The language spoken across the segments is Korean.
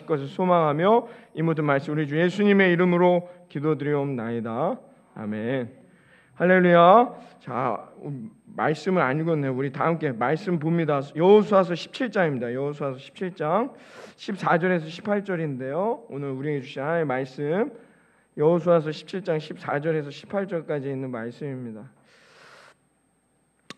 하실 것을 소망하며 이 모든 말씀 우리 주 예수님의 이름으로 기도드리옵나이다. 아멘. 할렐루야. 자, 말씀을 안 읽었네요. 우리 다 함께 말씀 봅니다. 여호수아서 17장입니다. 여호수아서 17장 14절에서 18절인데요. 오늘 우리에게 주신 하나님의 말씀 여호수아서 17장 14절에서 18절까지 있는 말씀입니다.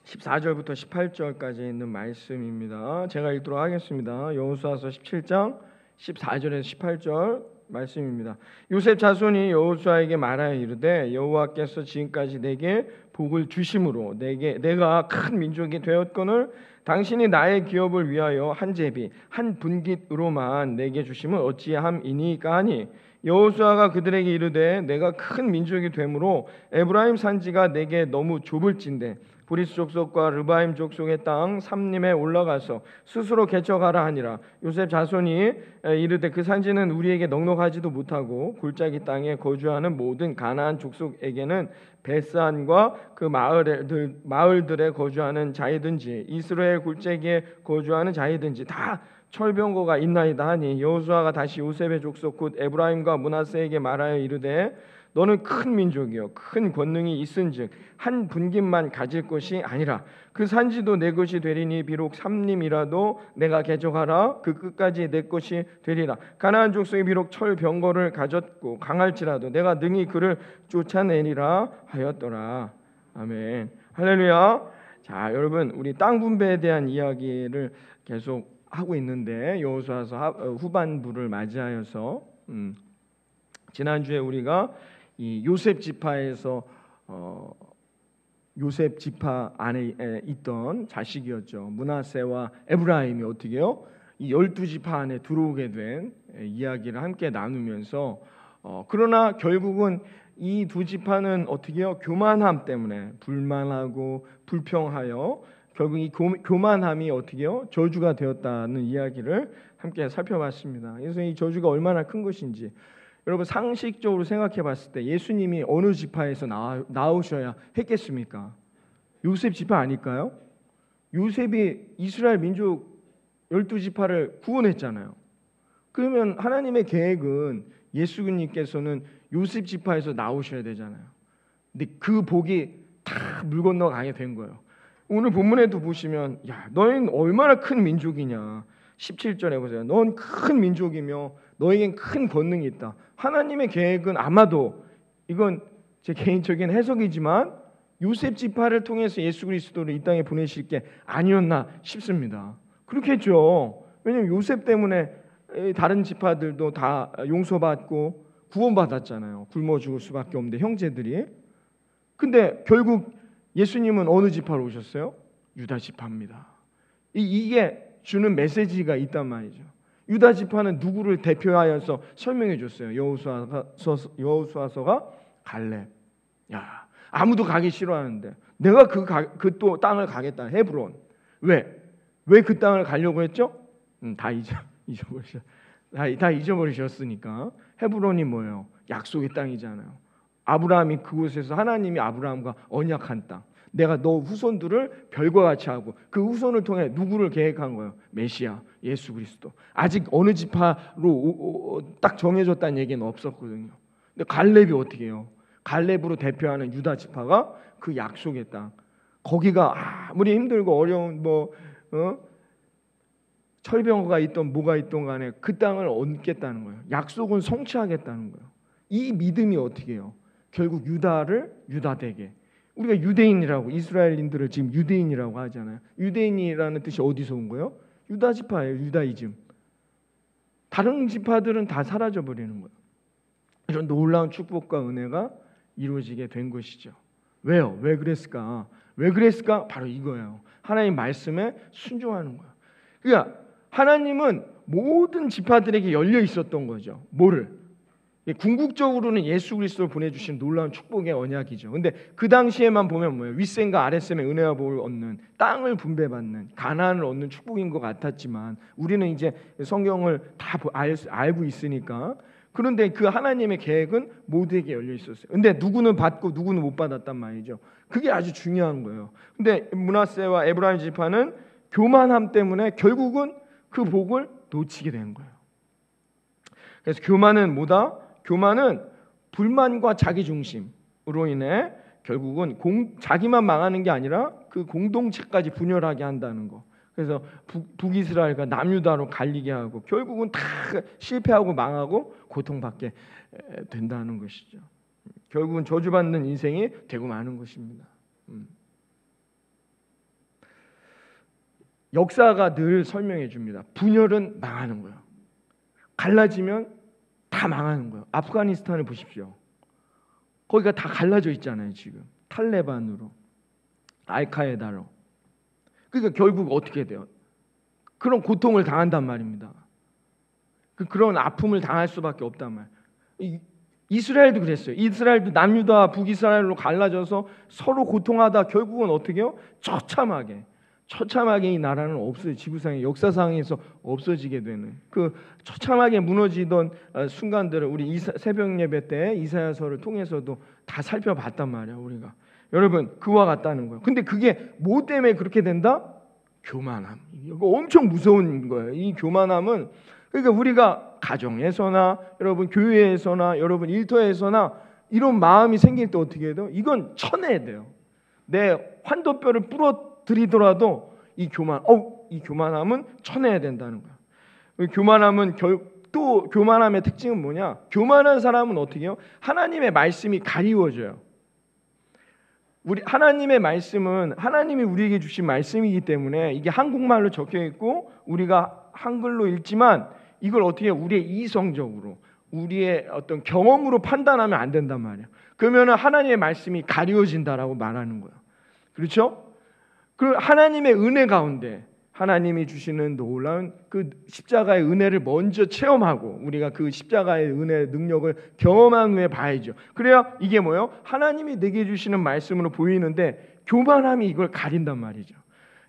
14절부터 18절까지 있는 말씀입니다. 제가 읽도록 하겠습니다. 여호수아서 17장 14절에서 18절 말씀입니다. 요셉 자손이 여호수아에게 말하여 이르되 여호와께서 지금까지 내게 복을 주심으로 내가 큰 민족이 되었거늘 당신이 나의 기업을 위하여 한 제비 한 분깃으로만 내게 주심은 어찌함이니까 하니 여호수아가 그들에게 이르되 내가 큰 민족이 되므로 에브라임 산지가 내게 너무 좁을진대 브리스 족속과 르바임 족속의 땅 삼림에 올라가서 스스로 개척하라 하니라. 요셉 자손이 이르되 그 산지는 우리에게 넉넉하지도 못하고 골짜기 땅에 거주하는 모든 가나안 족속에게는 베스안과 그 마을들에 거주하는 자이든지 이스라엘 골짜기에 거주하는 자이든지 다 철병거가 있나이다 하니 여호수아가 다시 요셉의 족속 곧 에브라임과 므낫세에게 말하여 이르되 너는 큰 민족이요 큰 권능이 있은즉 한 분깃만 가질 것이 아니라 그 산지도 내 것이 되리니 비록 삼림이라도 내가 개척하라 그 끝까지 내 것이 되리라. 가나안 족속이 비록 철병거를 가졌고 강할지라도 내가 능히 그를 쫓아내리라 하였더라. 아멘. 할렐루야. 자, 여러분 우리 땅 분배에 대한 이야기를 계속 하고 있는데 여호수아서 후반부를 맞이하여서 지난주에 우리가 이 요셉 지파에서 요셉 지파 안에 있던 자식이었죠. 므낫세와 에브라임이 어떻게요? 이 12지파 안에 들어오게 된 이야기를 함께 나누면서 그러나 결국은 이 두 지파는 어떻게요? 교만함 때문에 불만하고 불평하여 결국 이 교만함이 어떻게요? 저주가 되었다는 이야기를 함께 살펴봤습니다. 그래서 이 저주가 얼마나 큰 것인지 여러분 상식적으로 생각해 봤을 때 예수님이 어느 지파에서 나오셔야 했겠습니까? 요셉 지파 아닐까요? 요셉이 이스라엘 민족 12지파를 구원했잖아요. 그러면 하나님의 계획은 예수님께서는 요셉 지파에서 나오셔야 되잖아요. 근데 그 복이 다 물 건너 가게 된 거예요. 오늘 본문에도 보시면 야 너희는 얼마나 큰 민족이냐 17절에 보세요. 넌 큰 민족이며 너에겐 큰 권능이 있다. 하나님의 계획은 아마도 이건 제 개인적인 해석이지만 요셉 지파를 통해서 예수 그리스도를 이 땅에 보내실 게 아니었나 싶습니다. 그렇겠죠. 왜냐하면 요셉 때문에 다른 지파들도 다 용서받고 구원받았잖아요. 굶어 죽을 수밖에 없는데 형제들이. 근데 결국 예수님은 어느 지파로 오셨어요? 유다 지파입니다. 이게 주는 메시지가 있단 말이죠. 유다 지파는 누구를 대표하여서 설명해 줬어요. 여호수아서가 갈렙. 야, 아무도 가기 싫어하는데 내가 그 또 땅을 가겠다. 헤브론. 왜 그 땅을 가려고 했죠? 다 잊어버리셨으니까. 헤브론이 뭐예요? 약속의 땅이잖아요. 아브라함이 그곳에서 하나님이 아브라함과 언약한 땅. 내가 너 후손들을 별과 같이 하고 그 후손을 통해 누구를 계획한 거예요? 메시아, 예수 그리스도. 아직 어느 지파로 딱 정해졌다는 얘기는 없었거든요. 근데 갈렙이 어떻게 해요? 갈렙으로 대표하는 유다 지파가 그 약속의 땅. 거기가 아무리 힘들고 어려운 철병거가 있던 뭐가 있던 간에 그 땅을 얻겠다는 거예요. 약속은 성취하겠다는 거예요. 이 믿음이 어떻게 해요? 결국 유다를 유다되게. 우리가 유대인이라고 이스라엘인들을 지금 유대인이라고 하잖아요. 유대인이라는 뜻이 어디서 온 거예요? 유다 지파예요. 유다이즘. 다른 지파들은 다 사라져 버리는 거예요. 이런 놀라운 축복과 은혜가 이루어지게 된 것이죠. 왜요? 왜 그랬을까? 왜 그랬을까? 바로 이거예요. 하나님 말씀에 순종하는 거예요. 그러니까 하나님은 모든 지파들에게 열려 있었던 거죠. 뭐를? 궁극적으로는 예수 그리스도를 보내주신 놀라운 축복의 언약이죠. 근데 그 당시에만 보면 뭐예요? 윗셈과 아랫셈의 은혜와 복을 얻는 땅을 분배받는 가나안을 얻는 축복인 것 같았지만 우리는 이제 성경을 다 알고 있으니까 그런데 그 하나님의 계획은 모두에게 열려 있었어요. 근데 누구는 받고 누구는 못 받았단 말이죠. 그게 아주 중요한 거예요. 근데 므낫세와 에브라임 지파는 교만함 때문에 결국은 그 복을 놓치게 된 거예요. 그래서 교만은 뭐다? 교만은 불만과 자기중심으로 인해 결국은 자기만 망하는 게 아니라 그 공동체까지 분열하게 한다는 거. 그래서 북이스라엘과 남유다로 갈리게 하고 결국은 다 실패하고 망하고 고통받게 된다는 것이죠. 결국은 저주받는 인생이 되고 마는 것입니다. 역사가 늘 설명해 줍니다. 분열은 망하는 거예요. 갈라지면 다 망하는 거예요. 아프가니스탄을 보십시오. 거기가 다 갈라져 있잖아요. 지금 탈레반으로, 알카에다로. 그러니까 결국 어떻게 돼요? 그런 고통을 당한단 말입니다. 그런 아픔을 당할 수밖에 없단 말이에요. 이스라엘도 그랬어요. 이스라엘도 남유다 북이스라엘로 갈라져서 서로 고통하다 결국은 어떻게 해요? 처참하게 이 나라는 없어요. 지구상의 역사상에서 없어지게 되는 그 처참하게 무너지던 순간들을 우리 새벽 예배 때 이사야서를 통해서도 다 살펴봤단 말이야. 우리가 여러분 그와 같다는 거예요. 근데 그게 뭐 때문에 그렇게 된다? 교만함. 이거 엄청 무서운 거예요. 이 교만함은 그러니까 우리가 가정에서나 여러분 교회에서나 여러분 일터에서나 이런 마음이 생길 때 어떻게 해야 돼요? 이건 쳐내야 돼요. 내 환도뼈를 부러뜨리더라도 이 교만함은 쳐내야 된다는 거야. 교만함은 또 교만함의 특징은 뭐냐? 교만한 사람은 어떻게 해요? 하나님의 말씀이 가리워져요. 우리 하나님의 말씀은 하나님이 우리에게 주신 말씀이기 때문에 이게 한국말로 적혀 있고 우리가 한글로 읽지만 이걸 어떻게 우리의 이성적으로 우리의 어떤 경험으로 판단하면 안 된단 말이에요. 그러면 하나님의 말씀이 가리워진다라고 말하는 거예요. 그렇죠? 그 하나님의 은혜 가운데 하나님이 주시는 놀라운 그 십자가의 은혜를 먼저 체험하고 우리가 그 십자가의 은혜의 능력을 경험한 후에 봐야죠. 그래야 이게 뭐예요? 하나님이 내게 주시는 말씀으로 보이는데 교만함이 이걸 가린단 말이죠.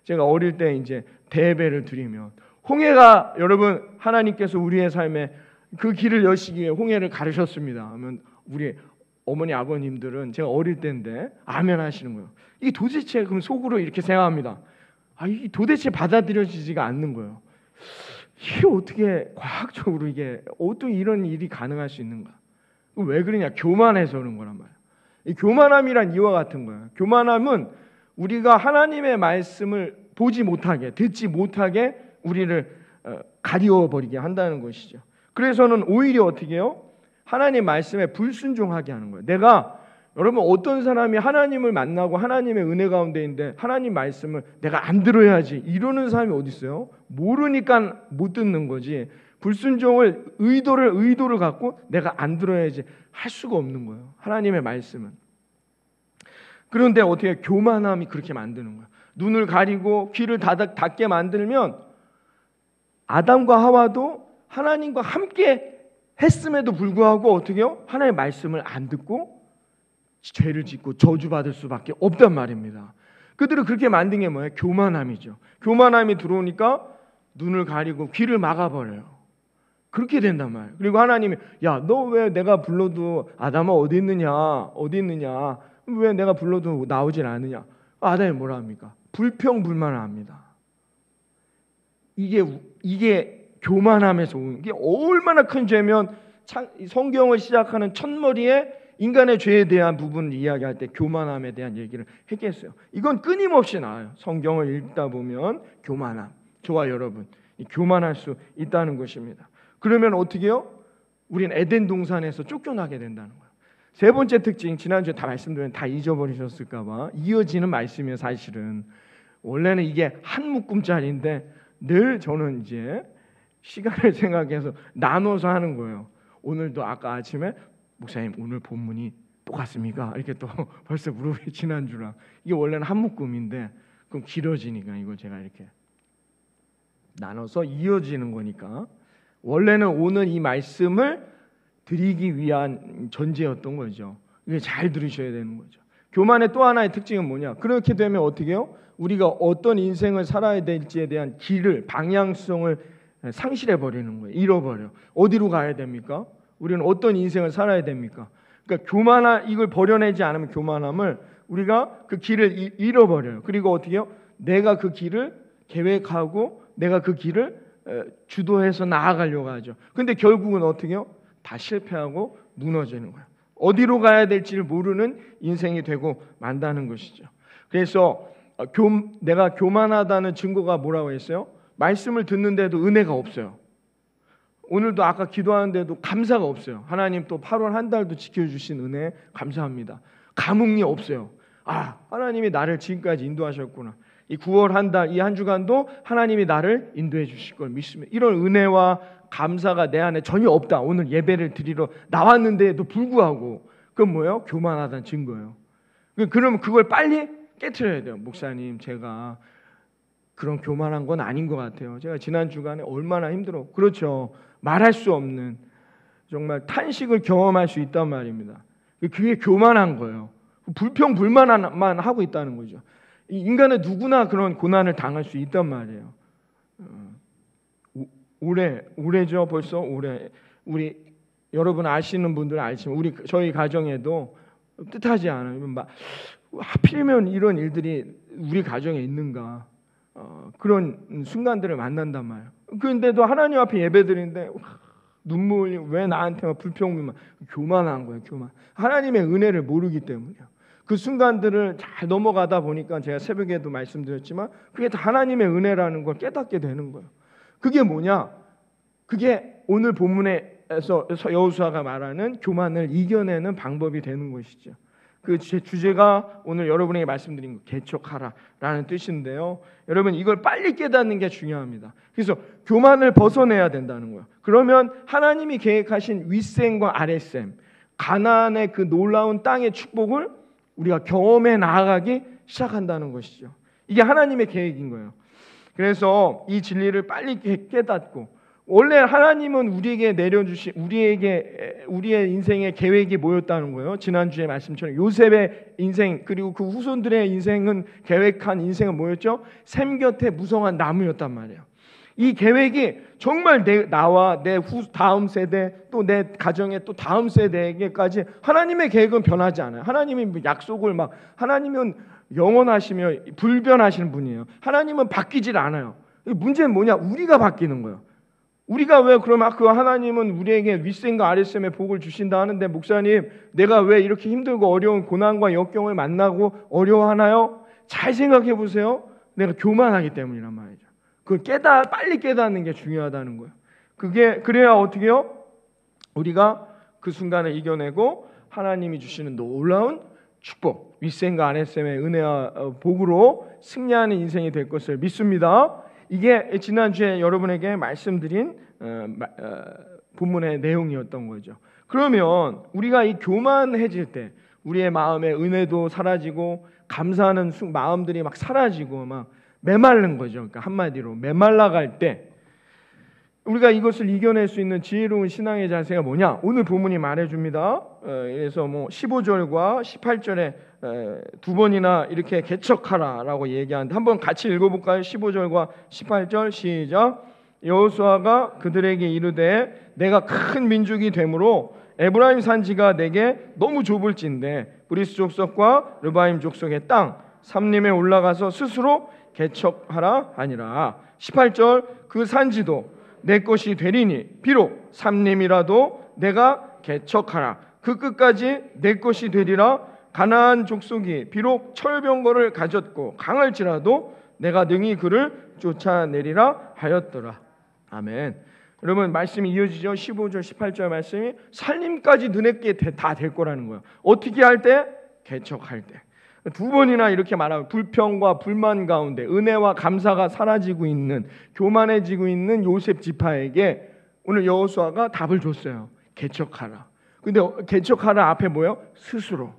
제가 어릴 때 이제 대배를 드리면 홍해가 여러분 하나님께서 우리의 삶에 그 길을 여시기 위해 홍해를 가르셨습니다. 하면 우리 어머니 아버님들은 제가 어릴 때인데 아멘 하시는 거예요. 이게 도대체 그럼 속으로 이렇게 생각합니다. 이게 도대체 받아들여지지가 않는 거예요. 이게 어떻게 과학적으로 이게 어떻게 이런 일이 가능할 수 있는가? 왜 그러냐? 교만해서 그런 거란 말이에요. 이 교만함이란 이와 같은 거예요. 교만함은 우리가 하나님의 말씀을 보지 못하게, 듣지 못하게 우리를 가리워 버리게 한다는 것이죠. 그래서는 오히려 어떻게 해요? 하나님 말씀에 불순종하게 하는 거예요. 여러분 어떤 사람이 하나님을 만나고 하나님의 은혜 가운데인데 하나님 말씀을 내가 안 들어야지 이러는 사람이 어디 있어요? 모르니까 못 듣는 거지. 불순종을 의도를 갖고 내가 안 들어야지 할 수가 없는 거예요. 하나님의 말씀은. 그런데 어떻게 교만함이 그렇게 만드는 거예요. 눈을 가리고 귀를 닫게 만들면 아담과 하와도 하나님과 함께 했음에도 불구하고 어떻게 해요? 하나님의 말씀을 안 듣고 죄를 짓고 저주받을 수밖에 없단 말입니다. 그들을 그렇게 만든 게 뭐예요? 교만함이죠. 교만함이 들어오니까 눈을 가리고 귀를 막아버려요. 그렇게 된단 말이에요. 그리고 하나님이 야, 너 왜 내가 불러도 아담아 어디 있느냐? 왜 내가 불러도 나오질 않느냐? 아담이 뭐라 합니까? 불평불만을 합니다. 이게 교만함에서 오는 게 얼마나 큰 죄면 성경을 시작하는 첫머리에 인간의 죄에 대한 부분을 이야기할 때 교만함에 대한 얘기를 했겠어요. 이건 끊임없이 나와요. 성경을 읽다 보면 교만함. 저와 여러분 교만할 수 있다는 것입니다. 그러면 어떻게 해요? 우리는 에덴 동산에서 쫓겨나게 된다는 거예요. 세 번째 특징, 지난주에 다 말씀드렸는데 다 잊어버리셨을까 봐 이어지는 말씀이에요. 사실은 원래는 이게 한 묶음짜리인데 늘 저는 이제 시간을 생각해서 나눠서 하는 거예요. 오늘도 아까 아침에 목사님 오늘 본문이 똑같습니까? 이렇게 또 벌써 무릎이 지난주랑 이게 원래는 한 묶음인데 그럼 길어지니까 이걸 제가 이렇게 나눠서 이어지는 거니까 원래는 오늘 이 말씀을 드리기 위한 전제였던 거죠. 이게 잘 들으셔야 되는 거죠. 교만의 또 하나의 특징은 뭐냐? 그렇게 되면 어떻게 해요? 우리가 어떤 인생을 살아야 될지에 대한 길을, 방향성을 상실해 버리는 거예요. 잃어버려. 어디로 가야 됩니까? 우리는 어떤 인생을 살아야 됩니까? 그러니까 이걸 버려내지 않으면 교만함을 우리가 그 길을 잃어버려요. 그리고 어떻게 해요? 내가 그 길을 계획하고 내가 그 길을 주도해서 나아가려고 하죠. 근데 결국은 어떻게요? 다 실패하고 무너지는 거예요. 어디로 가야 될지를 모르는 인생이 되고 만다는 것이죠. 그래서 내가 교만하다는 증거가 뭐라고 했어요? 말씀을 듣는데도 은혜가 없어요. 오늘도 아까 기도하는데도 감사가 없어요. 하나님 또 8월 한 달도 지켜주신 은혜 감사합니다. 감흥이 없어요. 하나님이 나를 지금까지 인도하셨구나. 이 9월 한 달, 이 한 주간도 하나님이 나를 인도해 주실 걸 믿습니다. 이런 은혜와 감사가 내 안에 전혀 없다. 오늘 예배를 드리러 나왔는데도 불구하고 그건 뭐예요? 교만하다는 증거예요. 그러면 그걸 빨리 깨트려야 돼요. 목사님, 제가 그런 교만한 건 아닌 것 같아요. 제가 지난 주간에 얼마나 힘들어. 그렇죠. 말할 수 없는 정말 탄식을 경험할 수 있단 말입니다. 그게 교만한 거예요. 불평불만만 하고 있다는 거죠. 인간은 누구나 그런 고난을 당할 수 있단 말이에요. 올해죠, 벌써 올해. 우리 여러분 아시는 분들은 알지만 저희 가정에도 뜻하지 않아요. 하필이면 이런 일들이 우리 가정에 있는가? 그런 순간들을 만난단 말이에요. 그런데도 하나님 앞에 예배드리는데 눈물이 왜 나한테만 불평불만? 교만한 거예요, 교만. 하나님의 은혜를 모르기 때문이에요. 그 순간들을 잘 넘어가다 보니까 제가 새벽에도 말씀드렸지만 그게 다 하나님의 은혜라는 걸 깨닫게 되는 거예요. 그게 뭐냐? 그게 오늘 본문에서 여호수아가 말하는 교만을 이겨내는 방법이 되는 것이죠. 그 주제가 오늘 여러분에게 말씀드린 거 개척하라라는 뜻인데요. 여러분 이걸 빨리 깨닫는 게 중요합니다. 그래서 교만을 벗어내야 된다는 거예요. 그러면 하나님이 계획하신 윗셈과 아랫셈, 가나안의 그 놀라운 땅의 축복을 우리가 경험해 나아가기 시작한다는 것이죠. 이게 하나님의 계획인 거예요. 그래서 이 진리를 빨리 깨닫고 원래 하나님은 우리에게 내려주신 우리의 인생의 계획이 뭐였다는 거예요. 지난주에 말씀처럼 요셉의 인생 그리고 그 후손들의 인생은 계획한 인생은 뭐였죠? 샘 곁에 무성한 나무였단 말이에요. 이 계획이 정말 나와 내 다음 세대 또 내 가정의 또 다음 세대에게까지 하나님의 계획은 변하지 않아요. 하나님이 약속을 하나님은 영원하시며 불변하시는 분이에요. 하나님은 바뀌질 않아요. 문제는 뭐냐? 우리가 바뀌는 거예요. 우리가 왜 그러면 그 하나님은 우리에게 윗셈과 아랫셈의 복을 주신다 하는데 목사님 내가 왜 이렇게 힘들고 어려운 고난과 역경을 만나고 어려워하나요? 잘 생각해 보세요. 내가 교만하기 때문이란 말이죠. 그걸 빨리 깨닫는 게 중요하다는 거예요. 그래야 어떻게 해요? 우리가 그 순간을 이겨내고 하나님이 주시는 놀라운 축복, 윗셈과 아랫셈의 은혜와 복으로 승리하는 인생이 될 것을 믿습니다. 이게 지난주에 여러분에게 말씀드린 본문의 내용이었던 거죠. 그러면 우리가 이 교만해질 때 우리의 마음에 은혜도 사라지고 감사하는 마음들이 막 사라지고 막 메마른 거죠. 그러니까 한마디로 메말라갈 때 우리가 이것을 이겨낼 수 있는 지혜로운 신앙의 자세가 뭐냐? 오늘 본문이 말해줍니다. 그래서 15절과 18절에 두 번이나 이렇게 개척하라라고 얘기하는데 한번 같이 읽어볼까요? 15절과 18절 시작. 여호수아가 그들에게 이르되 내가 큰 민족이 되므로 에브라임 산지가 내게 너무 좁을진데 브리스 족속과 르바임 족속의 땅 삼림에 올라가서 스스로 개척하라 하니라. 18절 그 산지도 내 것이 되리니 비록 삼림이라도 내가 개척하라. 그 끝까지 내 것이 되리라. 가나안 족속이 비록 철병거를 가졌고 강할지라도 내가 능히 그를 쫓아내리라 하였더라. 아멘. 여러분 말씀이 이어지죠. 15절 18절 말씀이 살림까지 너네께 다 될 거라는 거예요. 어떻게 할 때? 개척할 때. 두 번이나 이렇게 말하고 불평과 불만 가운데 은혜와 감사가 사라지고 있는 교만해지고 있는 요셉 지파에게 오늘 여호수아가 답을 줬어요. 개척하라. 근데 개척하라 앞에 뭐예요? 스스로.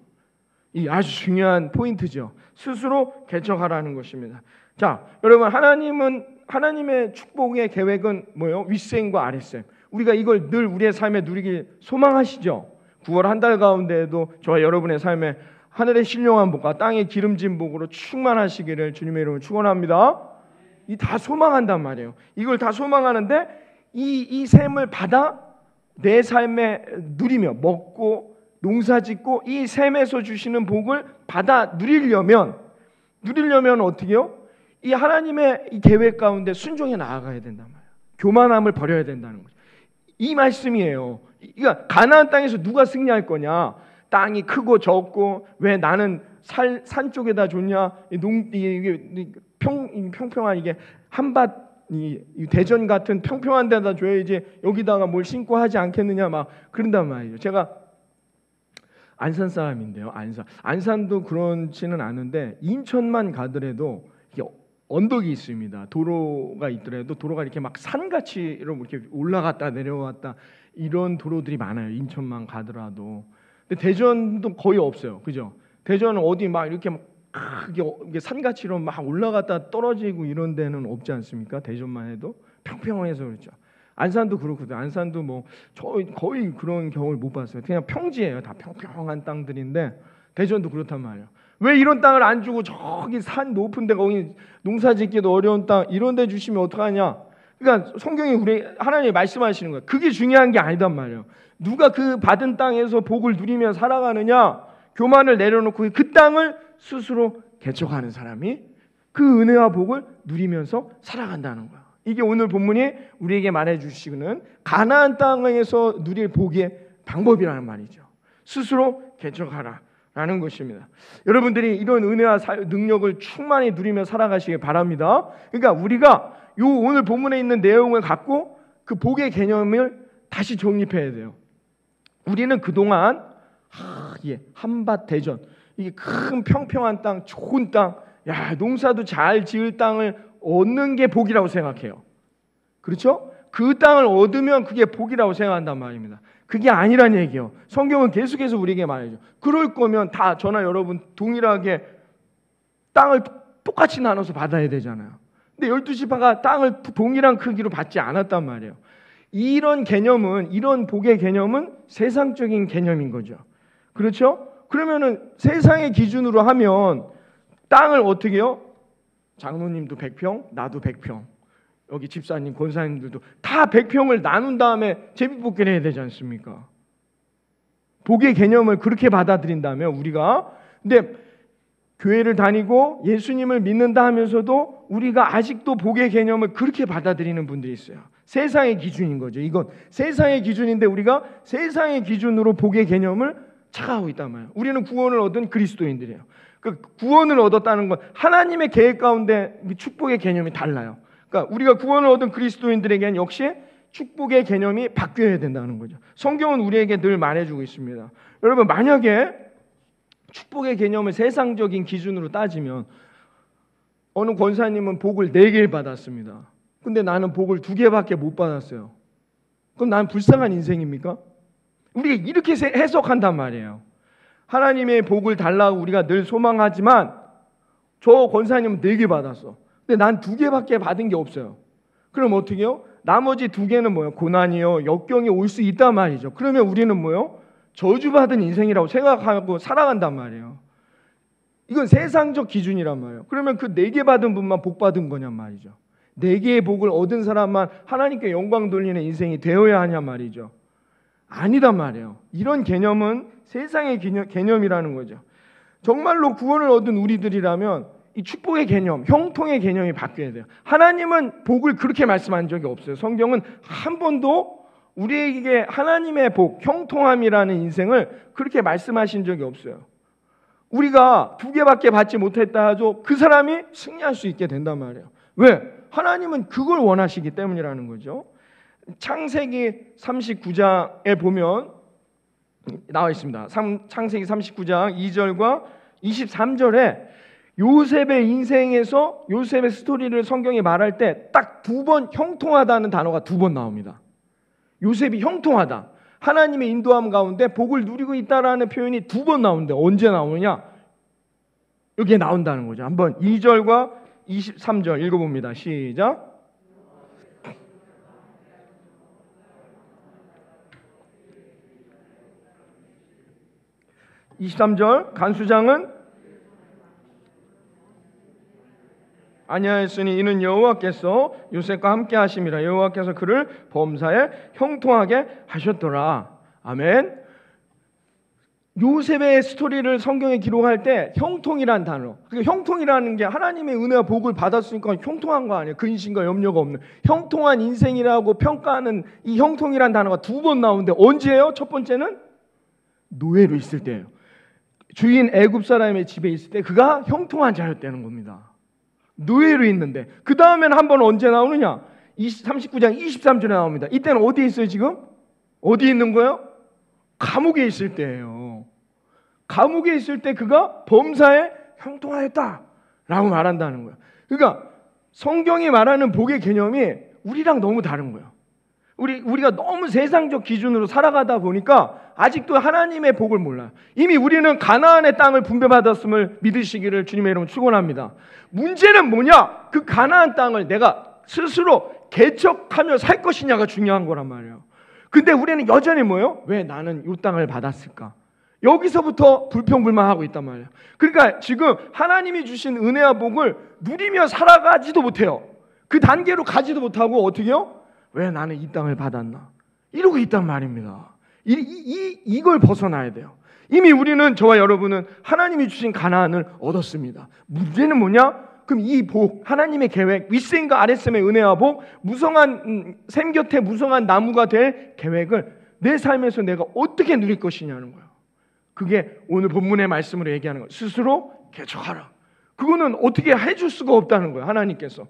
이 아주 중요한 포인트죠. 스스로 개척하라는 것입니다. 자, 여러분 하나님의 축복의 계획은 뭐예요? 윗셈과 아랫셈. 우리가 이걸 늘 우리의 삶에 누리길 소망하시죠? 9월 한 달 가운데에도 저와 여러분의 삶에 하늘의 신령한 복과 땅의 기름진 복으로 충만하시기를 주님의 이름으로 축원합니다. 이 다 소망한단 말이에요. 이걸 다 소망하는데 이 셈을 받아 내 삶에 누리며 먹고 농사짓고 이 셈에서 주시는 복을 받아 누리려면 어떻게 해요? 이 하나님의 이 계획 가운데 순종해 나아가야 된단 말이에요. 교만함을 버려야 된다는 거죠. 이 말씀이에요. 그러니까 가나안 땅에서 누가 승리할 거냐? 땅이 크고 적고 왜 나는 산 쪽에다 줬냐? 이게 평평한 이게 한밭 이 대전 같은 평평한 데다 줘야지 여기다가 뭘 심고 하지 않겠느냐 막 그런단 말이에요. 제가 안산 사람인데요. 안산도 그렇지는 않은데 인천만 가더라도 이게 언덕이 있습니다. 도로가 있더라도 도로가 이렇게 막 산같이 이렇게 올라갔다 내려왔다 이런 도로들이 많아요. 인천만 가더라도. 근데 대전도 거의 없어요. 그죠? 대전은 어디 막 이렇게 막 이게 산같이 막 올라갔다 떨어지고 이런 데는 없지 않습니까? 대전만 해도 평평해서 그렇죠. 안산도 그렇거든요. 안산도 뭐 거의 그런 경우를 못 봤어요. 그냥 평지예요. 다 평평한 땅들인데 대전도 그렇단 말이에요. 왜 이런 땅을 안 주고 저기 산 높은 데 거기 농사짓기도 어려운 땅 이런 데 주시면 어떡하냐? 그러니까 성경이 우리 하나님이 말씀하시는 거예요. 그게 중요한 게 아니단 말이에요. 누가 그 받은 땅에서 복을 누리며 살아가느냐? 교만을 내려놓고 그 땅을 스스로 개척하는 사람이 그 은혜와 복을 누리면서 살아간다는 거야. 이게 오늘 본문이 우리에게 말해주시는 가나안 땅에서 누릴 복의 방법이라는 말이죠. 스스로 개척하라라는 것입니다. 여러분들이 이런 은혜와 능력을 충만히 누리며 살아가시길 바랍니다. 그러니까 우리가 요 오늘 본문에 있는 내용을 갖고 그 복의 개념을 다시 정립해야 돼요. 우리는 그동안 한밭 대전 이게 큰 평평한 땅, 좋은 땅, 농사도 잘 지을 땅을 얻는 게 복이라고 생각해요. 그렇죠? 그 땅을 얻으면 그게 복이라고 생각한단 말입니다. 그게 아니란 얘기예요. 성경은 계속해서 우리에게 말해줘. 그럴 거면 다 저나 여러분 동일하게 땅을 똑같이 나눠서 받아야 되잖아요. 근데 12지파가 땅을 동일한 크기로 받지 않았단 말이에요. 이런 개념은, 이런 복의 개념은 세상적인 개념인 거죠. 그렇죠? 그러면은 세상의 기준으로 하면 땅을 어떻게 해요? 장로님도 100평, 나도 100평. 여기 집사님, 권사님들도 다 100평을 나눈 다음에 제비뽑기를 해야 되지 않습니까? 복의 개념을 그렇게 받아들인다면 우리가 근데 교회를 다니고 예수님을 믿는다 하면서도 우리가 아직도 복의 개념을 그렇게 받아들이는 분들이 있어요. 세상의 기준인 거죠. 이건 세상의 기준인데 우리가 세상의 기준으로 복의 개념을 착각하고 있단 말이에요. 우리는 구원을 얻은 그리스도인들이에요. 그 구원을 얻었다는 건 하나님의 계획 가운데 축복의 개념이 달라요. 그러니까 우리가 구원을 얻은 그리스도인들에게는 역시 축복의 개념이 바뀌어야 된다는 거죠. 성경은 우리에게 늘 말해주고 있습니다. 여러분 만약에 축복의 개념을 세상적인 기준으로 따지면 어느 권사님은 복을 4개를 받았습니다. 근데 나는 복을 2개밖에 못 받았어요. 그럼 나는 불쌍한 인생입니까? 우리가 이렇게 해석한단 말이에요. 하나님의 복을 달라고 우리가 늘 소망하지만 저 권사님은 4개 받았어. 근데 난 2개밖에 받은 게 없어요. 그럼 어떻게 해요? 나머지 2개는 뭐예요? 고난이요, 역경이 올 수 있단 말이죠. 그러면 우리는 뭐예요? 저주받은 인생이라고 생각하고 살아간단 말이에요. 이건 세상적 기준이란 말이에요. 그러면 그 4개 받은 분만 복 받은 거냔 말이죠. 4개의 복을 얻은 사람만 하나님께 영광 돌리는 인생이 되어야 하냔 말이죠. 아니단 말이에요. 이런 개념은 세상의 개념이라는 거죠. 정말로 구원을 얻은 우리들이라면 이 축복의 개념, 형통의 개념이 바뀌어야 돼요. 하나님은 복을 그렇게 말씀한 적이 없어요. 성경은 한 번도 우리에게 하나님의 복, 형통함이라는 인생을 그렇게 말씀하신 적이 없어요. 우리가 2개밖에 받지 못했다 해도 그 사람이 승리할 수 있게 된단 말이에요. 왜? 하나님은 그걸 원하시기 때문이라는 거죠. 창세기 39장에 보면 나와 있습니다. 창세기 39장 2절과 23절에 요셉의 인생에서 요셉의 스토리를 성경이 말할 때 딱 2번 형통하다는 단어가 2번 나옵니다. 요셉이 형통하다. 하나님의 인도함 가운데 복을 누리고 있다라는 표현이 2번 나오는데 언제 나오느냐? 여기에 나온다는 거죠. 한번 2절과 23절 읽어봅니다. 시작. (23절) 간수장은 아니하였으니 이는 여호와께서 요셉과 함께 하심이라. 여호와께서 그를 범사에 형통하게 하셨더라. 아멘. 요셉의 스토리를 성경에 기록할 때 형통이란 단어, 그러니까 형통이라는 게 하나님의 은혜와 복을 받았으니까 형통한 거 아니에요. 근심과 염려가 없는 형통한 인생이라고 평가하는 이 형통이란 단어가 2번 나오는데 언제예요? 첫 번째는 노예로 있을 때예요. 주인 애굽 사람의 집에 있을 때 그가 형통한 자였다는 겁니다. 노예로 있는데 그 다음에는 한 번 언제 나오느냐? 39장 23절에 나옵니다. 이때는 어디에 있어요 지금? 어디 있는 거예요? 감옥에 있을 때예요. 감옥에 있을 때 그가 범사에 형통하였다라고 말한다는 거예요. 그러니까 성경이 말하는 복의 개념이 우리랑 너무 다른 거예요. 우리가 너무 세상적 기준으로 살아가다 보니까 아직도 하나님의 복을 몰라요. 이미 우리는 가나안의 땅을 분배받았음을 믿으시기를 주님의 이름으로 축원합니다. 문제는 뭐냐? 그 가나안 땅을 내가 스스로 개척하며 살 것이냐가 중요한 거란 말이에요. 근데 우리는 여전히 뭐예요? 왜 나는 이 땅을 받았을까? 여기서부터 불평불만하고 있단 말이에요. 그러니까 지금 하나님이 주신 은혜와 복을 누리며 살아가지도 못해요. 그 단계로 가지도 못하고 어떻게 해요? 왜 나는 이 땅을 받았나? 이러고 있단 말입니다. 이걸 벗어나야 돼요. 이미 우리는, 저와 여러분은 하나님이 주신 가나안을 얻었습니다. 문제는 뭐냐? 그럼 이 복, 하나님의 계획, 윗셈과 아랫셈의 은혜와 복, 무성한 샘 곁에 무성한 나무가 될 계획을 내 삶에서 내가 어떻게 누릴 것이냐는 거예요. 그게 오늘 본문의 말씀으로 얘기하는 거예요. 스스로 개척하라. 그거는 어떻게 해줄 수가 없다는 거예요. 하나님께서.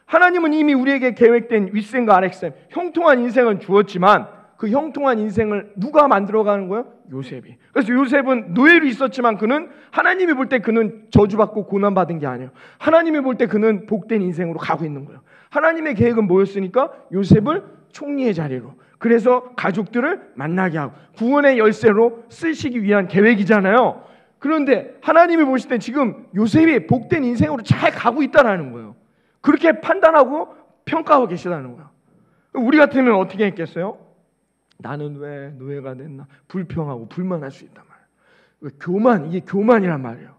하나님은 이미 우리에게 계획된 윗셈과 아랫셈, 형통한 인생을 주었지만 그 형통한 인생을 누가 만들어가는 거예요? 요셉이. 그래서 요셉은 노예로 있었지만 그는 하나님이 볼 때 그는 저주받고 고난받은 게 아니에요. 하나님이 볼 때 그는 복된 인생으로 가고 있는 거예요. 하나님의 계획은 뭐였으니까? 요셉을 총리의 자리로, 그래서 가족들을 만나게 하고 구원의 열쇠로 쓰시기 위한 계획이잖아요. 그런데 하나님이 보실 때 지금 요셉이 복된 인생으로 잘 가고 있다는 거예요. 그렇게 판단하고 평가하고 계시다는 거예요. 우리 같으면 어떻게 했겠어요? 나는 왜 노예가 됐나? 불평하고 불만할 수 있단 말이에요. 이게 교만이란 말이에요.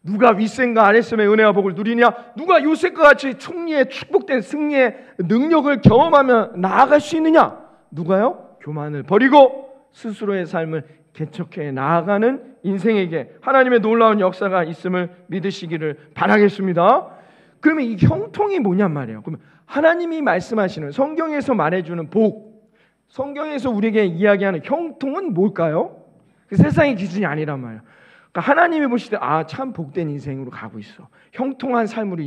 누가 윗셈과 아랫셈의 은혜와 복을 누리냐? 누가 요셉과 같이 총리의 축복된 승리의 능력을 경험하며 나아갈 수 있느냐? 누가요? 교만을 버리고 스스로의 삶을 개척해 나아가는 인생에게 하나님의 놀라운 역사가 있음을 믿으시기를 바라겠습니다. 그러면 이 형통이 뭐냔 말이에요. 그러면 하나님이 말씀하시는, 성경에서 말해주는 복, 성경에서 우리에게 이야기하는 형통은 뭘까요? 그 세상의 기준이 아니란 말이에요. 그러니까 하나님이 보실 때 참 복된 인생으로 가고 있어. 형통한 삶으로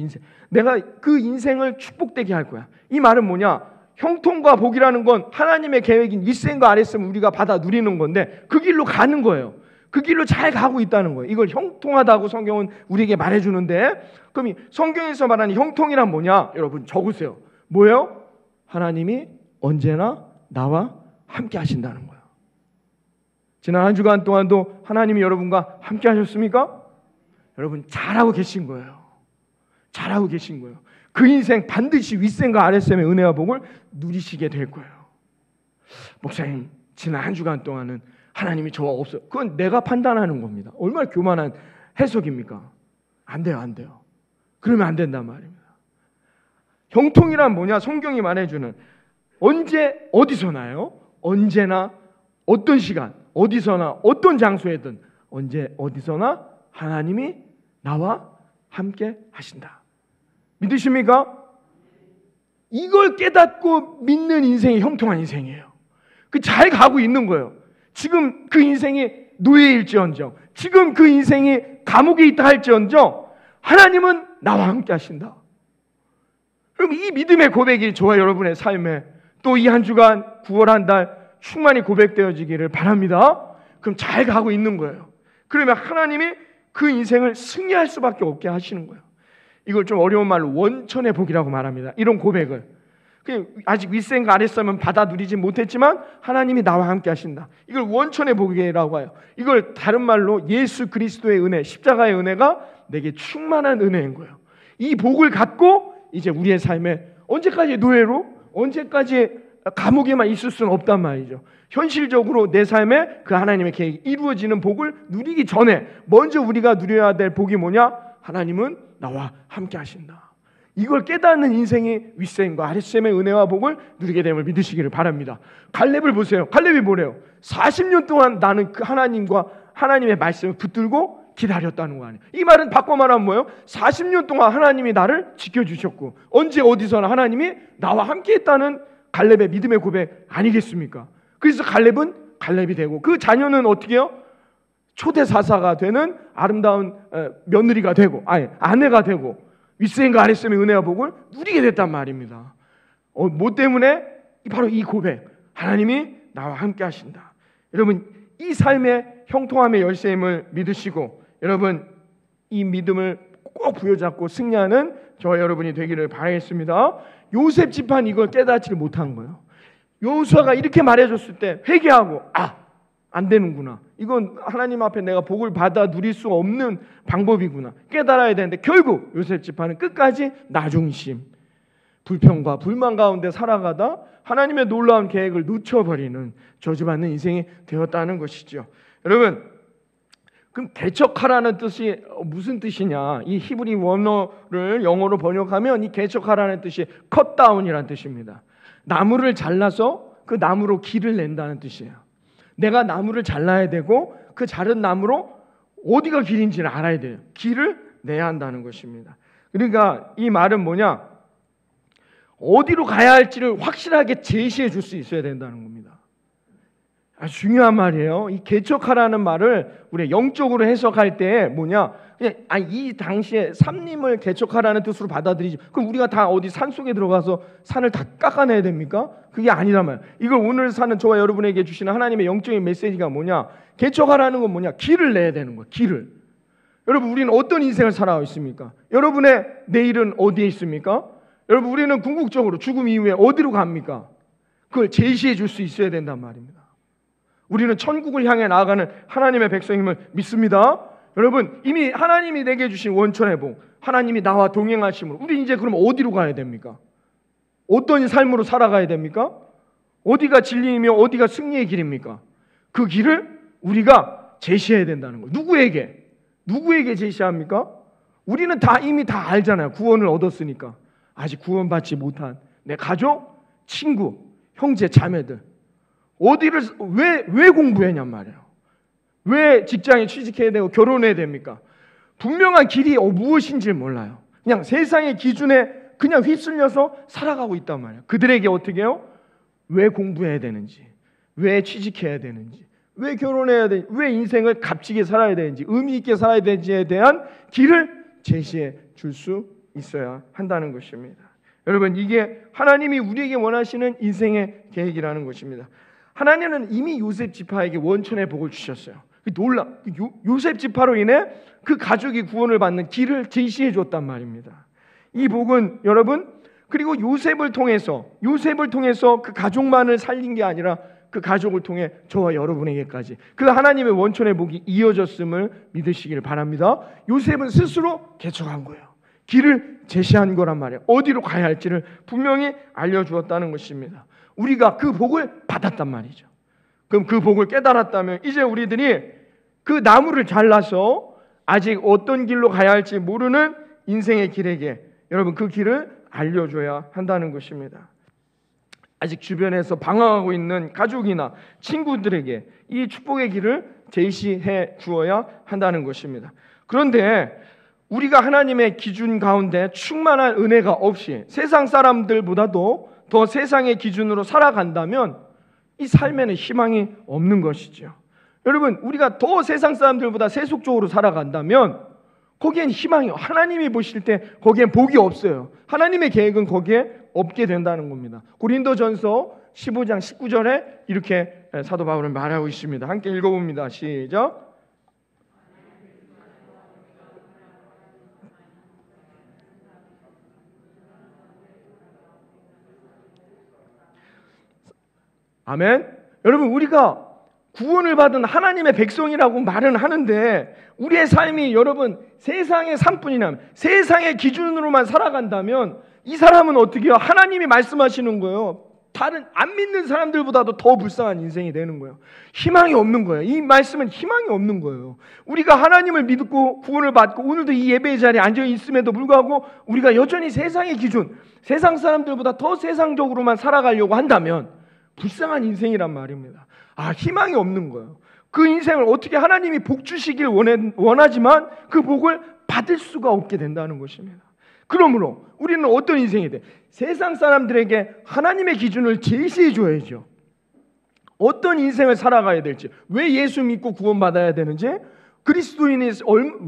내가 그 인생을 축복되게 할 거야. 이 말은 뭐냐? 형통과 복이라는 건 하나님의 계획인 윗셈과 아랫셈을 우리가 받아 누리는 건데 그 길로 가는 거예요. 그 길로 잘 가고 있다는 거예요. 이걸 형통하다고 성경은 우리에게 말해주는데, 그럼 이 성경에서 말하는 형통이란 뭐냐? 여러분 적으세요. 뭐예요? 하나님이 언제나 나와 함께 하신다는 거예요. 지난 한 주간 동안도 하나님이 여러분과 함께 하셨습니까? 여러분 잘하고 계신 거예요. 잘하고 계신 거예요. 그 인생 반드시 윗셈과 아랫셈의 은혜와 복을 누리시게 될 거예요. 목사님, 지난 한 주간 동안은 하나님이 저와 없어요. 그건 내가 판단하는 겁니다. 얼마나 교만한 해석입니까? 안 돼요. 그러면 안 된단 말입니다. 형통이란 뭐냐? 성경이 말해주는, 언제 어디서나요? 언제나 어떤 시간 어디서나 어떤 장소에든 언제 어디서나 하나님이 나와 함께 하신다. 믿으십니까? 이걸 깨닫고 믿는 인생이 형통한 인생이에요. 그 잘 가고 있는 거예요. 지금 그 인생이 노예일지언정, 지금 그 인생이 감옥에 있다 할지언정 하나님은 나와 함께 하신다. 그럼 이 믿음의 고백이 저와 여러분의 삶에 또 이 한 주간 9월 한 달 충만히 고백되어지기를 바랍니다. 그럼 잘 가고 있는 거예요. 그러면 하나님이 그 인생을 승리할 수밖에 없게 하시는 거예요. 이걸 좀 어려운 말로 원천의 복이라고 말합니다. 이런 고백을 아직 윗셈과 아랫셈은 받아 누리지 못했지만 하나님이 나와 함께 하신다. 이걸 원천의 복이라고 해요. 이걸 다른 말로 예수 그리스도의 은혜, 십자가의 은혜가 내게 충만한 은혜인 거예요. 이 복을 갖고 이제 우리의 삶에 언제까지 노예로, 언제까지 감옥에만 있을 수는 없단 말이죠. 현실적으로 내 삶에 그 하나님의 계획이 이루어지는 복을 누리기 전에 먼저 우리가 누려야 될 복이 뭐냐? 하나님은 나와 함께 하신다. 이걸 깨닫는 인생이 윗셈과 아랫셈의 은혜와 복을 누리게 됨을 믿으시기를 바랍니다. 갈렙을 보세요. 갈렙이 뭐래요? 40년 동안 나는 그 하나님과 하나님의 말씀을 붙들고 기다렸다는 거 아니에요. 이 말은 바꿔 말하면 뭐예요? 40년 동안 하나님이 나를 지켜주셨고 언제 어디서나 하나님이 나와 함께 했다는 갈렙의 믿음의 고백 아니겠습니까? 그래서 갈렙은 갈렙이 되고 그 자녀는 어떻게 해요? 초대 사사가 되는 아름다운 며느리가 되고 아내가 되고 윗셈과 아랫셈의 은혜와 복을 누리게 됐단 말입니다. 뭐 때문에? 바로 이 고백, 하나님이 나와 함께 하신다. 여러분 이 삶의 형통함의 열쇠임을 믿으시고 여러분 이 믿음을 꼭 부여잡고 승리하는 저와 여러분이 되기를 바라겠습니다. 요셉 집안 이걸 깨닫지를 못한 거예요. 여호수아가 이렇게 말해줬을 때 회개하고 안 되는구나. 이건 하나님 앞에 내가 복을 받아 누릴 수 없는 방법이구나. 깨달아야 되는데 결국 요셉 집안은 끝까지 나중심, 불평과 불만 가운데 살아가다 하나님의 놀라운 계획을 놓쳐버리는 저주받는 인생이 되었다는 것이죠. 여러분 그럼 개척하라는 뜻이 무슨 뜻이냐? 이 히브리 원어를 영어로 번역하면 이 개척하라는 뜻이 컷다운이라는 뜻입니다. 나무를 잘라서 그 나무로 길을 낸다는 뜻이에요. 내가 나무를 잘라야 되고 그 자른 나무로 어디가 길인지를 알아야 돼요. 길을 내야 한다는 것입니다. 그러니까 이 말은 뭐냐? 어디로 가야 할지를 확실하게 제시해 줄 수 있어야 된다는 겁니다. 아주 중요한 말이에요. 이 개척하라는 말을 우리 영적으로 해석할 때 뭐냐? 그냥 이 당시에 산림을 개척하라는 뜻으로 받아들이지. 그럼 우리가 다 어디 산 속에 들어가서 산을 다 깎아내야 됩니까? 그게 아니란 말이에요. 이걸 오늘 사는 저와 여러분에게 주시는 하나님의 영적인 메시지가 뭐냐? 개척하라는 건 뭐냐? 길을 내야 되는 거예요. 길을. 여러분 우리는 어떤 인생을 살아가고 있습니까? 여러분의 내일은 어디에 있습니까? 여러분 우리는 궁극적으로 죽음 이후에 어디로 갑니까? 그걸 제시해 줄 수 있어야 된단 말입니다. 우리는 천국을 향해 나아가는 하나님의 백성임을 믿습니다. 여러분 이미 하나님이 내게 주신 원천의 복, 하나님이 나와 동행하심으로 우리 이제 그럼 어디로 가야 됩니까? 어떤 삶으로 살아가야 됩니까? 어디가 진리이며 어디가 승리의 길입니까? 그 길을 우리가 제시해야 된다는 거예요. 누구에게 제시합니까? 우리는 이미 다 알잖아요. 구원을 얻었으니까. 아직 구원받지 못한 내 가족, 친구, 형제, 자매들 어디를 왜 공부했냔 말이에요. 왜 직장에 취직해야 되고 결혼해야 됩니까? 분명한 길이 무엇인지를 몰라요. 그냥 세상의 기준에 그냥 휩쓸려서 살아가고 있단 말이에요. 그들에게 어떻게 해요? 왜 공부해야 되는지, 왜 취직해야 되는지, 왜 결혼해야 되는지, 왜 인생을 값지게 살아야 되는지, 의미 있게 살아야 되는지에 대한 길을 제시해 줄 수 있어야 한다는 것입니다. 여러분 이게 하나님이 우리에게 원하시는 인생의 계획이라는 것입니다. 하나님은 이미 요셉 지파에게 원천의 복을 주셨어요. 요셉 지파로 인해 그 가족이 구원을 받는 길을 제시해 줬단 말입니다. 이 복은 여러분 그리고 요셉을 통해서 그 가족만을 살린 게 아니라 그 가족을 통해 저와 여러분에게까지 그 하나님의 원천의 복이 이어졌음을 믿으시길 바랍니다. 요셉은 스스로 개척한 거예요. 길을 제시한 거란 말이에요. 어디로 가야 할지를 분명히 알려주었다는 것입니다. 우리가 그 복을 받았단 말이죠. 그럼 그 복을 깨달았다면 이제 우리들이 그 나무를 잘라서 아직 어떤 길로 가야 할지 모르는 인생의 길에게 여러분 그 길을 알려줘야 한다는 것입니다. 아직 주변에서 방황하고 있는 가족이나 친구들에게 이 축복의 길을 제시해 주어야 한다는 것입니다. 그런데 우리가 하나님의 기준 가운데 충만한 은혜가 없이 세상 사람들보다도 더 세상의 기준으로 살아간다면 이 삶에는 희망이 없는 것이죠. 여러분 우리가 더 세상 사람들보다 세속적으로 살아간다면 거기엔 희망이 하나님이 보실 때 거기엔 복이 없어요. 하나님의 계획은 거기에 없게 된다는 겁니다. 고린도전서 15장 19절에 이렇게 사도 바울은 말하고 있습니다. 함께 읽어봅니다. 시작. 아멘. 여러분 우리가 구원을 받은 하나님의 백성이라고 말은 하는데 우리의 삶이 여러분 세상의 삶뿐이라면 세상의 기준으로만 살아간다면 이 사람은 어떻게 해요? 하나님이 말씀하시는 거예요. 다른 안 믿는 사람들보다도 더 불쌍한 인생이 되는 거예요. 희망이 없는 거예요. 이 말씀은 희망이 없는 거예요. 우리가 하나님을 믿고 구원을 받고 오늘도 이 예배의 자리에 앉아 있음에도 불구하고 우리가 여전히 세상의 기준, 세상 사람들보다 더 세상적으로만 살아가려고 한다면 불쌍한 인생이란 말입니다. 희망이 없는 거예요. 그 인생을 어떻게 하나님이 복 주시길 원하지만 그 복을 받을 수가 없게 된다는 것입니다. 그러므로 우리는 어떤 인생이 돼? 세상 사람들에게 하나님의 기준을 제시해 줘야죠. 어떤 인생을 살아가야 될지, 왜 예수 믿고 구원받아야 되는지, 그리스도인이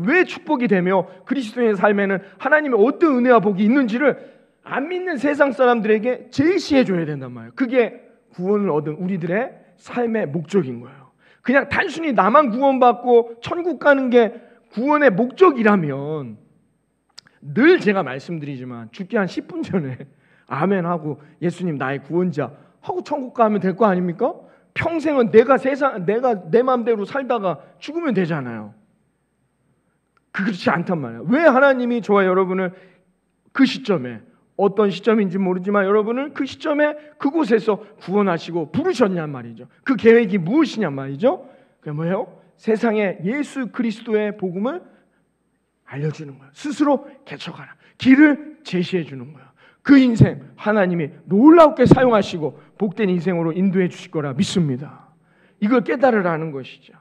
왜 축복이 되며 그리스도인의 삶에는 하나님의 어떤 은혜와 복이 있는지를 안 믿는 세상 사람들에게 제시해 줘야 된단 말이에요. 그게 구원을 얻은 우리들의 삶의 목적인 거예요. 그냥 단순히 나만 구원받고 천국 가는 게 구원의 목적이라면, 늘 제가 말씀드리지만 죽기 한 10분 전에 아멘 하고 예수님 나의 구원자 하고 천국 가면 될 거 아닙니까? 평생은 내가 내 마음대로 살다가 죽으면 되잖아요. 그렇지 않단 말이에요. 왜 하나님이 저와 여러분을 그 시점에, 어떤 시점인지 모르지만 여러분을 그 시점에 그곳에서 구원하시고 부르셨냔 말이죠. 그 계획이 무엇이냔 말이죠. 그게 뭐예요? 세상에 예수 그리스도의 복음을 알려주는 거예요. 스스로 개척하라. 길을 제시해 주는 거예요. 그 인생 하나님이 놀랍게 사용하시고 복된 인생으로 인도해 주실 거라 믿습니다. 이걸 깨달으라는 것이죠.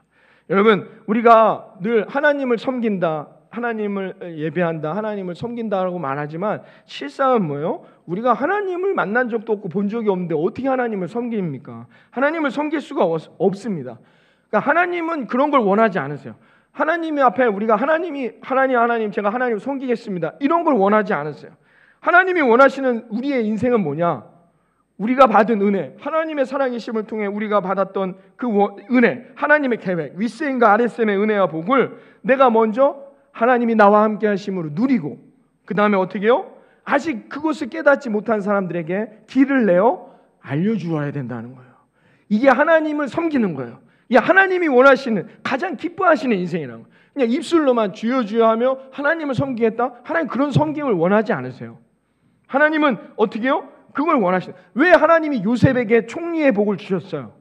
여러분, 우리가 늘 하나님을 섬긴다, 하나님을 예배한다, 하나님을 섬긴다라고 말하지만 실상은 뭐예요? 우리가 하나님을 만난 적도 없고 본 적이 없는데 어떻게 하나님을 섬깁니까? 하나님을 섬길 수가 없습니다. 그러니까 하나님은 그런 걸 원하지 않으세요. 하나님 앞에 우리가 하나님 제가 하나님을 섬기겠습니다, 이런 걸 원하지 않으세요. 하나님이 원하시는 우리의 인생은 뭐냐? 우리가 받은 은혜, 하나님의 살아계심을 통해 우리가 받았던 그 은혜, 하나님의 계획, 윗셈과 아랫셈의 은혜와 복을 내가 먼저 하나님이 나와 함께 하심으로 누리고, 그 다음에 어떻게 해요? 아직 그것을 깨닫지 못한 사람들에게 길을 내어 알려주어야 된다는 거예요. 이게 하나님을 섬기는 거예요. 이게 하나님이 원하시는, 가장 기뻐하시는 인생이라는 거예요. 그냥 입술로만 주여 주여 하며 하나님을 섬기겠다? 하나님 그런 섬김을 원하지 않으세요. 하나님은 어떻게 해요? 그걸 원하시는. 왜 하나님이 요셉에게 총리의 복을 주셨어요?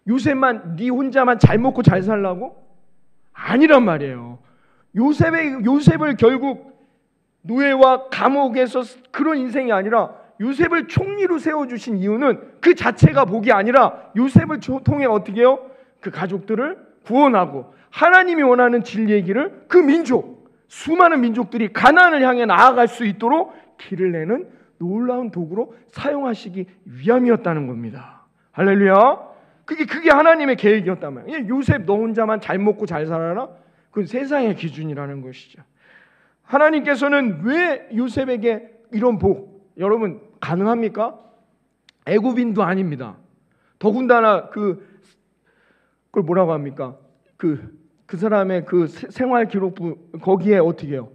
요셉만, 네 혼자만 잘 먹고 잘 살라고? 아니란 말이에요. 요셉을 결국 노예와 감옥에서 그런 인생이 아니라 요셉을 총리로 세워주신 이유는 그 자체가 복이 아니라 요셉을 통해 어떻게 해요? 그 가족들을 구원하고 하나님이 원하는 진리의 길을 그 민족, 수많은 민족들이 가나안을 향해 나아갈 수 있도록 길을 내는 놀라운 도구로 사용하시기 위함이었다는 겁니다. 할렐루야. 그게 하나님의 계획이었단 말이에요. 요셉 너 혼자만 잘 먹고 잘 살아라? 그건 세상의 기준이라는 것이죠. 하나님께서는 왜 요셉에게 이런 복, 여러분 가능합니까? 애굽인도 아닙니다. 더군다나 그걸 뭐라고 합니까? 그 사람의 그 생활 기록부 거기에 어떻게 해요?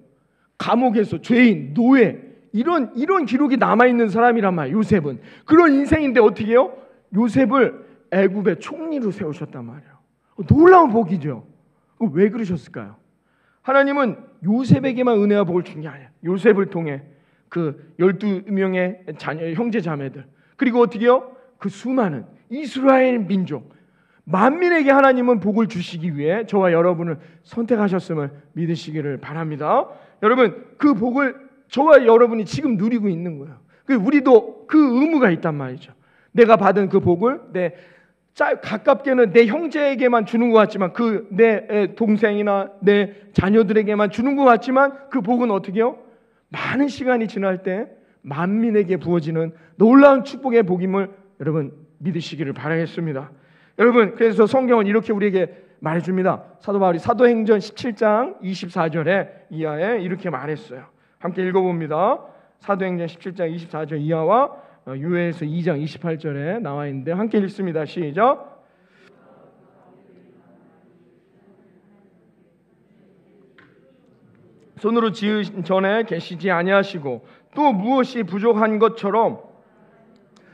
감옥에서 죄인, 노예 이런 기록이 남아있는 사람이란 말이에요. 요셉은 그런 인생인데 어떻게 해요? 요셉을 애굽의 총리로 세우셨단 말이에요. 놀라운 복이죠. 왜 그러셨을까요? 하나님은 요셉에게만 은혜와 복을 준 게 아니에요. 요셉을 통해 그 12명의 자녀, 형제 자매들, 그리고 어떻게 해요? 그 수많은 이스라엘 민족 만민에게 하나님은 복을 주시기 위해 저와 여러분을 선택하셨음을 믿으시기를 바랍니다. 여러분, 그 복을 저와 여러분이 지금 누리고 있는 거예요. 우리도 그 의무가 있단 말이죠. 내가 받은 그 복을 가깝게는 내 형제에게만 주는 것 같지만, 내 동생이나 내 자녀들에게만 주는 것 같지만 그 복은 어떻게 해요? 많은 시간이 지날 때 만민에게 부어지는 놀라운 축복의 복임을 여러분 믿으시기를 바라겠습니다. 여러분, 그래서 성경은 이렇게 우리에게 말해줍니다. 사도 바울이 사도행전 17장 24절에 이하에 이렇게 말했어요. 함께 읽어봅니다. 사도행전 17장 24절 이하와 유해에서 2장 28절에 나와 있는데 함께 읽습니다. 시작. 손으로 지으신 전에 계시지 아니하시고 또 무엇이 부족한 것처럼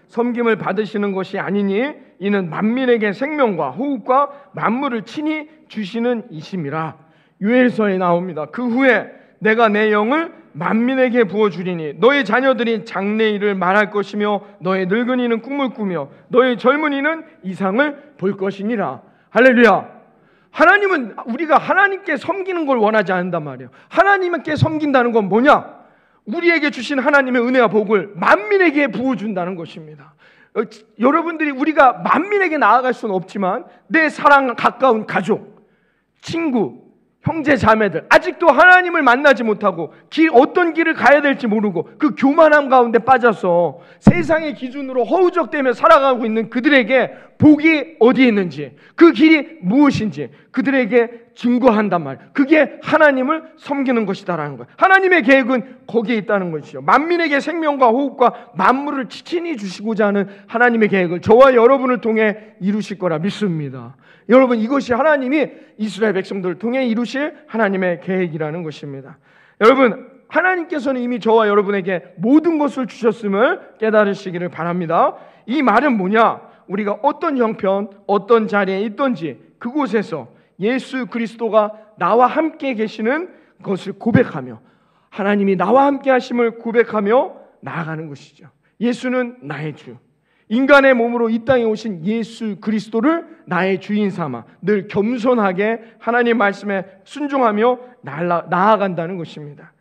섬김을 받으시는 것이 아니니 이는 만민에게 생명과 호흡과 만물을 친히 주시는 이심이라. 유엘서에 나옵니다. 그 후에 내가 내 영을 만민에게 부어주리니 너의 자녀들이 장래일을 말할 것이며 너의 늙은이는 꿈을 꾸며 너의 젊은이는 이상을 볼 것이니라. 할렐루야. 하나님은 우리가 하나님께 섬기는 걸 원하지 않는단 말이에요. 하나님께 섬긴다는 건 뭐냐? 우리에게 주신 하나님의 은혜와 복을 만민에게 부어준다는 것입니다. 여러분들이 우리가 만민에게 나아갈 수는 없지만 내 사랑 가까운 가족, 친구, 형제 자매들 아직도 하나님을 만나지 못하고 어떤 길을 가야 될지 모르고 그 교만함 가운데 빠져서 세상의 기준으로 허우적대며 살아가고 있는 그들에게 복이 어디에 있는지, 그 길이 무엇인지 그들에게 증거한단 말이에요. 그게 하나님을 섬기는 것이다라는 거예요. 하나님의 계획은 거기에 있다는 것이죠. 만민에게 생명과 호흡과 만물을 친히 주시고자 하는 하나님의 계획을 저와 여러분을 통해 이루실 거라 믿습니다. 여러분, 이것이 하나님이 이스라엘 백성들을 통해 이루실 하나님의 계획이라는 것입니다. 여러분, 하나님께서는 이미 저와 여러분에게 모든 것을 주셨음을 깨달으시기를 바랍니다. 이 말은 뭐냐? 우리가 어떤 형편, 어떤 자리에 있든지 그곳에서 예수 그리스도가 나와 함께 계시는 것을 고백하며 하나님이 나와 함께 하심을 고백하며 나아가는 것이죠. 예수는 나의 주, 인간의 몸으로 이 땅에 오신 예수 그리스도를 나의 주인 삼아 늘 겸손하게 하나님 말씀에 순종하며 나아간다는 것입니다.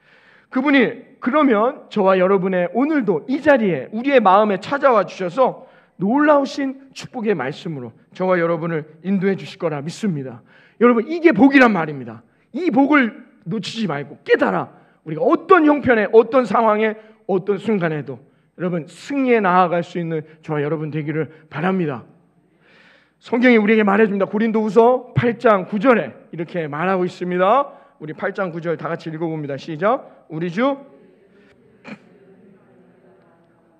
그분이 그러면 저와 여러분의 오늘도 이 자리에 우리의 마음에 찾아와 주셔서 놀라우신 축복의 말씀으로 저와 여러분을 인도해 주실 거라 믿습니다. 여러분, 이게 복이란 말입니다. 이 복을 놓치지 말고 깨달아 우리가 어떤 형편에, 어떤 상황에, 어떤 순간에도 여러분 승리에 나아갈 수 있는 저와 여러분 되기를 바랍니다. 성경이 우리에게 말해줍니다. 고린도후서 8장 9절에 이렇게 말하고 있습니다. 우리 8장 9절 다 같이 읽어봅니다. 시작. 우리 주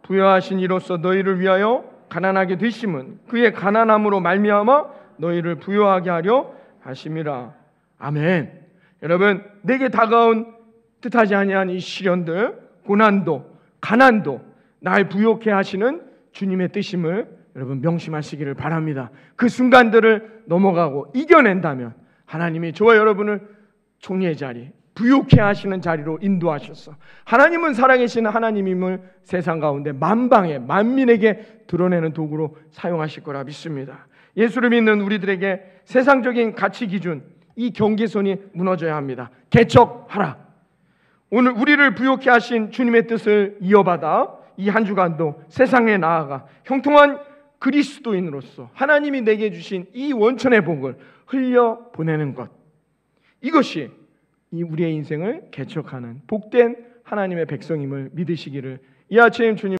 부여하신 이로써 너희를 위하여 가난하게 되심은 그의 가난함으로 말미암아 너희를 부여하게 하려 하심이라. 아멘. 여러분, 내게 다가온 뜻하지 아니한 이 시련들, 고난도, 가난도 날 부욕해 하시는 주님의 뜻임을 여러분 명심하시기를 바랍니다. 그 순간들을 넘어가고 이겨낸다면 하나님이 저와 여러분을 총리의 자리, 부욕해 하시는 자리로 인도하셔서 하나님은 살아계시는 하나님임을 세상 가운데 만방에 만민에게 드러내는 도구로 사용하실 거라 믿습니다. 예수를 믿는 우리들에게 세상적인 가치 기준, 이 경계선이 무너져야 합니다. 개척하라. 오늘 우리를 부욕해 하신 주님의 뜻을 이어받아 이 한 주간도 세상에 나아가 형통한 그리스도인으로서 하나님이 내게 주신 이 원천의 복을 흘려보내는 것, 이것이 이 우리의 인생을 개척하는 복된 하나님의 백성임을 믿으시기를 이 아침 주님